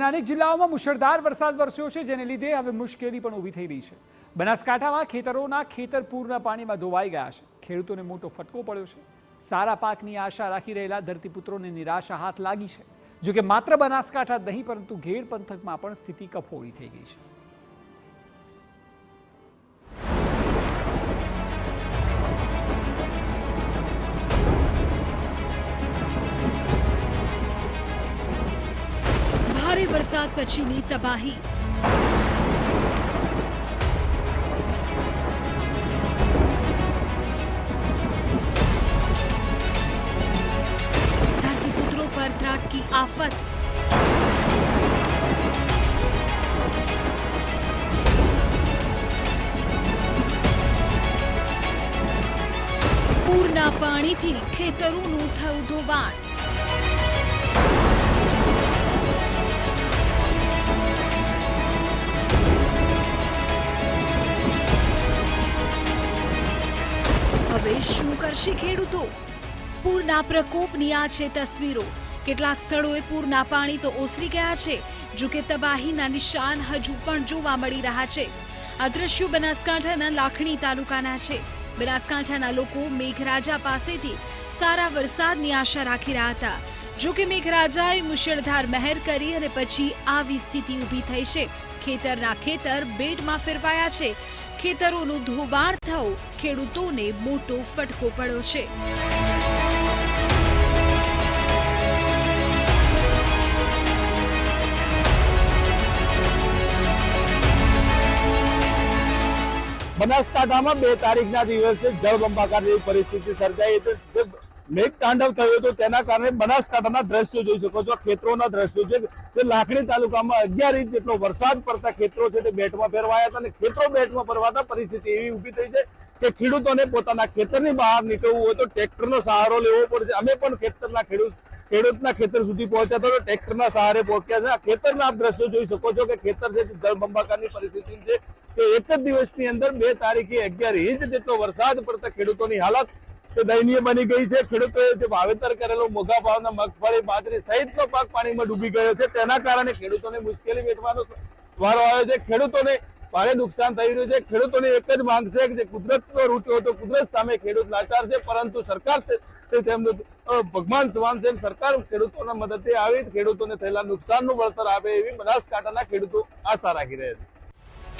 રાજ્યના અનેક જિલ્લાઓમાં મુશળધાર વરસાદ વરસ્યો છે, જેને લીધે હવે મુશ્કેલી પણ ઊભી થઈ રહી છે। બનાસકાંઠામાં ખેતરોના ખેતર પૂરના પાણીમાં ધોવાઈ ગયા છે। ખેડૂતોને મોટો ફટકો પડ્યો છે। સારા પાકની આશા રાખી રહેલા ધરતીપુત્રોને નિરાશા હાથ લાગી છે। જો કે માત્ર બનાસકાંઠા જ નહીં, પરંતુ ઘેડ પંથકમાં પણ સ્થિતિ કફોડી થઈ ગઈ છે। ભારે વરસાદ પછીની તબાહી। ધરતીપુત્રો પર ત્રાટકી આફત। પૂરના પાણીથી ખેતરોનું થયું ધોવાણ। હવે શું કરશે ખેડૂતો? પૂરના પ્રકોપની આ છે તસવીરો। કેટલાક સ્થળોએ પૂરના પાણી તો ઓસરી ગયા છે, જો કે તબાહીના નિશાન હજુ પણ જોવા મળી રહ્યા છે। આ દ્રશ્યો બનાસકાંઠાના લાખણી તાલુકાના છે। બનાસકાંઠાના લોકો મેઘરાજા પાસેથી સારા વરસાદની આશા રાખી રહ્યા હતા, જો કે મેઘરાજાએ મુશળધાર મહેર કરી અને પછી આવી સ્થિતિ ઊભી થઈ છે। ખેતરના ખેતર બેટમાં ફેરવાયા છે। ખેતરોનું ધોવાણ થયું, ખેડૂતોને મોટો ફટકો પડ્યો છે। બનાસકાંઠામાં 2 તારીખના દિવસે જળબંબાકાર જેવી પરિસ્થિતિ સર્જાઈ હતી। મેઘ તાંડવ થયો હતો, તેના કારણે બનાસકાંઠાના દ્રશ્યો જોઈ શકો છો। ખેતરોના દ્રશ્યો છે તે લાખણી તાલુકામાં 11 ઇંચ જેટલો વરસાદ પડતા ખેતરો છે તે બેટમાં ફેરવાયા હતા અને ખેતરો બેટમાં ફેરવાતા પરિસ્થિતિ એવી ઊભી થઈ છે કે ખેડૂતોને પોતાના ખેતરની બહાર નીકળવું હોય તો ટ્રેક્ટરનો સહારો લેવો પડે છે। અમે પણ ખેડૂતના ખેતર સુધી પહોંચ્યા તો ટ્રેક્ટરના સહારે પહોંચ્યા છે। આ ખેતરના આપ દ્રશ્યો જોઈ શકો છો કે ખેતર છે જળબંબાકારની પરિસ્થિતિ છે કે એક જ દિવસની અંદર 2 તારીખે 11 ઇંચ જેટલો વરસાદ પડતા ખેડૂતોની હાલત દયનીય બની ગઈ છે। ખેડૂતોએ જે વાવેતર કરેલો મોંઘા ભાવના મગફળી, બાજરી સહિતનો પાક પાણીમાં ડૂબી ગયો છે, તેના કારણે ખેડૂતોને મુશ્કેલી વેઠવાનો વારો આવ્યો છે। ખેડૂતોને ભારે નુકસાન થઈ રહ્યું છે। ખેડૂતોની એક જ માંગ છે કે જે કુદરતનો રૂટ્યો હતો, કુદરત સામે ખેડૂત લાચાર છે, પરંતુ સરકાર તેમનું ભગવાન સમાન છે। સરકાર ખેડૂતોના મદદે આવી ખેડૂતોને થયેલા નુકસાનનું વળતર આપે એવી બનાસકાંઠાના ખેડૂતો આશા રાખી રહ્યા છે।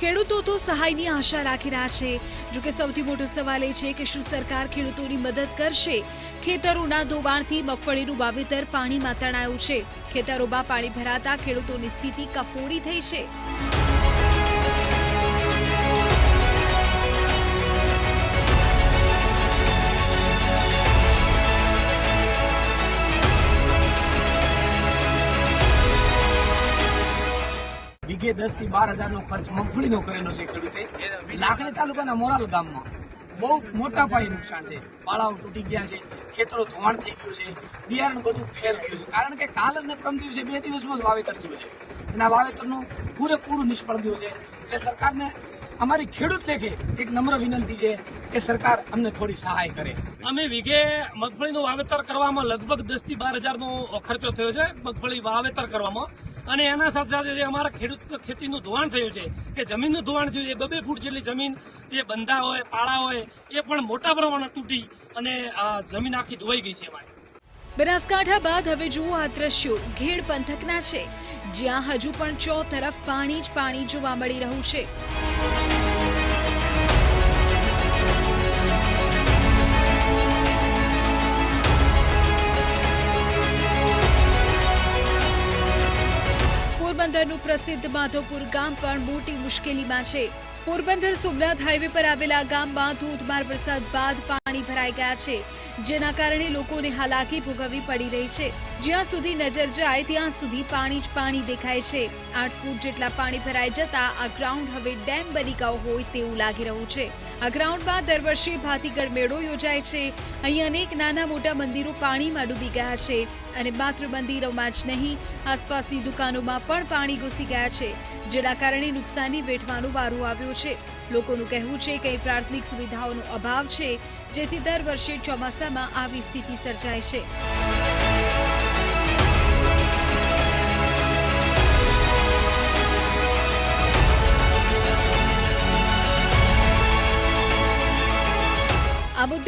ખેડૂતો તો સહાયની આશા રાખી રહ્યા છે, જો કે સૌથી મોટો સવાલ એ છે કે શું સરકાર ખેડૂતોની મદદ કરશે? ખેતરોના ધોવાણથી મગફળીનું વાવેતર પાણીમાં તણાયું છે। ખેતરોમાં પાણી ભરાતા ખેડૂતોની સ્થિતિ કફોડી થઈ છે। વીઘે 10 થી 12 હજારનો ખર્ચ મગફળીનો કરેલો છે ખેડૂતે। લાખણી તાલુકાના મોરાલ ગામમાં બહુ મોટા પાયે નુકસાન છે। પાળાઓ તૂટી ગયા છે, ખેતરો ધોવાણ થઈ ગયું છે, બિયારણ બધું ફેલ ગયું છે, કારણ કે કાલ અને પ્રમ દિવસે 2 દિવસમાં જ વાવેતર થયું છે। એના વાવેતરનું પૂરેપૂરું નિષ્ફળ ગયું છે। એટલે સરકારને અમારી ખેડૂત લેખે એક નમ્ર વિનંતી છે કે સરકાર અમને થોડી સહાય કરે। અમે વીઘે મગફળીનું વાવેતર કરવામાં લગભગ 10 થી 12 હજારનો ખર્ચો થયો છે મગફળી વાવેતર કરવામાં, અને એના સાથે સાથે જે અમારા ખેડૂત ખેતીનું ધોવાણ થયું છે કે જમીનનું ધોવાણ થયું છે, 2-2 ફૂટ જેટલી જમીન જે બંધા હોય, પાળા હોય એ પણ મોટા પ્રમાણમાં તૂટી અને જમીન આખી ધોવાઈ ગઈ છે અમારી। બનાસકાંઠા બાદ હવે જુઓ આ દ્રશ્યો ઘેડ પંથકના છે, જ્યાં હજુ પણ ચોતરફ પાણી જ પાણી જોવા મળી રહ્યું છે। પોરબંદરનું પ્રસિદ્ધ માધવપુર ગામ પણ મોટી મુશ્કેલીમાં છે। પોરબંદર સોમનાથ હાઈવે પર આવેલા ગામમાં ધોધમાર વરસાદ બાદ પાણી ભરાઈ ગયા છે, જેના કારણે લોકોને હાલાકી ભોગવવી પડી રહી છે। જ્યાં સુધી નજર જાય ત્યાં સુધી પાણી જ પાણી દેખાય છે। 8 ફૂટ જેટલા પાણી ભરાઈ જતા આ ગ્રાઉન્ડ હવે ડેમ બની ગયો હોય તેવું લાગી રહ્યું છે। આ ગ્રાઉન્ડમાં દર વર્ષે ભાતીગળ મેળો યોજાય છે। અહીં અનેક નાના મોટા મંદિરો પાણીમાં ડૂબી ગયા છે, અને માત્ર મંદિરોમાં જ નહીં, આસપાસની દુકાનોમાં પણ પાણી ઘૂસી ગયા છે, જેના કારણે નુકસાની વેઠવાનો વારો આવ્યો છે। લોકોનું કહેવું છે કે પ્રાથમિક સુવિધાઓનો અભાવ છે, જેથી દર વર્ષે ચોમાસામાં આવી સ્થિતિ સર્જાય છે।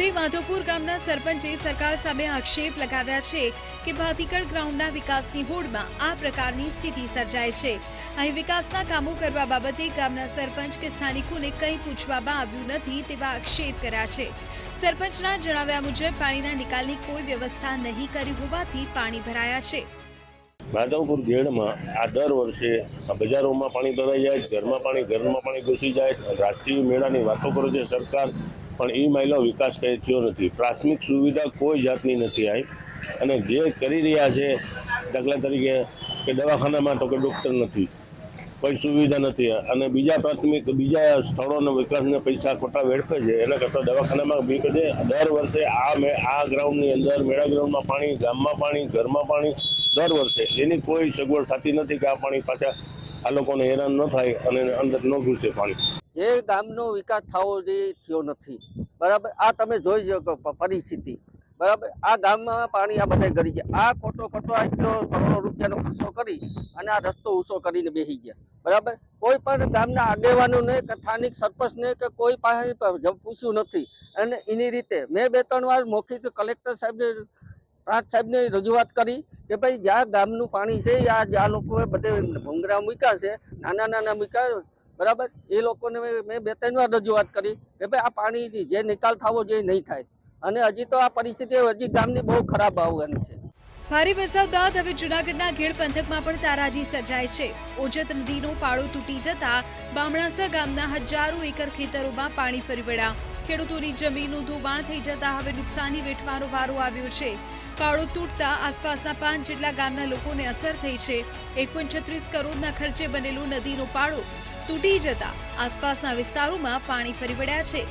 મોટી માધવપુર ગામના સરપંચે સરકાર સામે આક્ષેપ લગાવ્યા છે કે ભાતીકળ ગ્રાઉન્ડના વિકાસની હોડમાં આ પ્રકારની સ્થિતિ સર્જાય છે। અહીં વિકાસના કામો કરવા બાબતે ગામના સરપંચ કે સ્થાનિકોને કંઈ પૂછવામાં આવ્યું નથી તેવા આક્ષેપ કર્યા છે। સરપંચના જણાવ્યા મુજબ પાણીના નિકાલની કોઈ વ્યવસ્થા નહીં કરી હોવાથી પાણી ભરાયા છે। માધવપુર ગેડમાં આ દર વર્ષે બજારોમાં પાણી ભરાઈ જાય, ઘરમાં પાણી ઘૂસી જાય। રાષ્ટ્રીય મેળાની વાતો કરે છે સરકાર, પણ એ માયલો વિકાસ કંઈ થયો નથી। પ્રાથમિક સુવિધા કોઈ જાતની નથી આવી, અને જે કરી રહ્યા છે દાખલા તરીકે કે દવાખાનામાં તો કે ડૉક્ટર નથી, કોઈ સુવિધા નથી, અને બીજા સ્થળોના વિકાસને પૈસા ખોટા વેડફે છે। એના કરતાં દવાખાનામાં બી કે દર વર્ષે આ ગ્રાઉન્ડની અંદર મેળા ગ્રાઉન્ડમાં પાણી, ગામમાં પાણી, ઘરમાં પાણી દર વર્ષે એની કોઈ સગવડ થતી નથી કે આ પાણી પાછા આ લોકોને હેરાન ન થાય અને અંદર ન ઘૂસે પાણી। જે ગામનો વિકાસ થવો જોઈએ થયો નથી, બરાબર। આ તમે જોઈ શકો પરિસ્થિતિ, બરાબર। આ ગામમાં પાણી આ બધા ગળી ગયા, આ ખોટો આટલો કરોડો રૂપિયાનો ખર્ચો કરી અને આ રસ્તો ઊંચો કરીને બેસી ગયા, બરાબર। કોઈ પણ ગામના આગેવાનોને કે સ્થાનિક સરપંચને કે કોઈ પાસે પૂછ્યું નથી, અને એની રીતે મેં 2-3 વાર મૌખિક કલેક્ટર સાહેબને, પ્રાંત સાહેબને રજૂઆત કરી કે ભાઈ જ્યાં ગામનું પાણી છે, જ્યાં લોકોએ બધે ભૂંગરા મૂક્યા છે, નાના મૂક્યા, બરાબર। એ લોકોને મેં 2-3 વાર રજૂઆત કરી કે ભાઈ આ પાણી જે નિકાલ થવો જોઈએ નહીં થાય, અને હજી તો આ પરિસ્થિતિ હજી ગામની બહુ ખરાબ આવવાની છે। ભારે વરસાદ બાદ હવે જૂનાગઢના ઘેડ પંથકમાં પણ તારાજી સર્જાય છે। ઓજત નદીનો પાળો તૂટી જતા બામણાસા ગામના હજારો એકર ખેતરોમાં પાણી ફરી વળ્યા। ખેડૂતોની જમીનનું ધોવાણ થઈ જતા હવે નુકસાની વેઠવાનો વારો આવ્યો છે। પાળો તૂટતા આસપાસના 5 જેટલા ગામના લોકોને અસર થઈ છે। 1.36 કરોડના ખર્ચે બનેલો નદીનો પાળો તૂટી જતા આસપાસના વિસ્તારોમાં પાણી ફરી વળ્યા છે।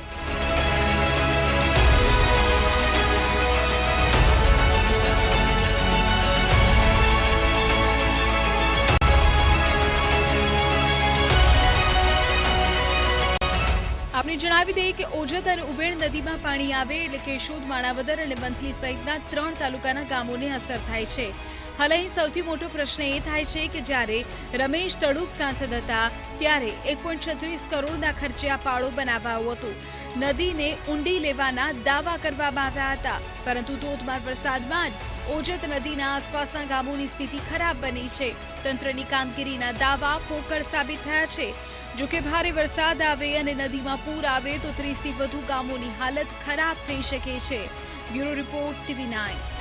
આપને જણાવી દઈએ કે ઓજત અને ઉબેણ નદીમાં પાણી આવે એટલે કેશોદ, માણાવદર અને મંથલી સહિતના 3 તાલુકાના ગામોને અસર થાય છે। હાલ અહીં સૌથી મોટો પ્રશ્ન એ થાય છે કે જ્યારે રમેશ તડુક સાંસદ હતા ત્યારે 1.36 કરોડના ખર્ચે આ પાળો બનાવાયો હતો। નદીને ઊંડી લેવાના દાવા કરવામાં આવ્યા હતા, પરંતુ ધોધમાર વરસાદમાં જ ઓજત નદીના આસપાસના ગામોની સ્થિતિ ખરાબ બની છે। તંત્રની કામગીરીના દાવા પોકળ સાબિત થયા છે। જો કે ભારે વરસાદ આવે અને નદીમાં પૂર આવે તો 30થી વધુ ગામોની હાલત ખરાબ થઈ શકે છે। Bureau report TV9।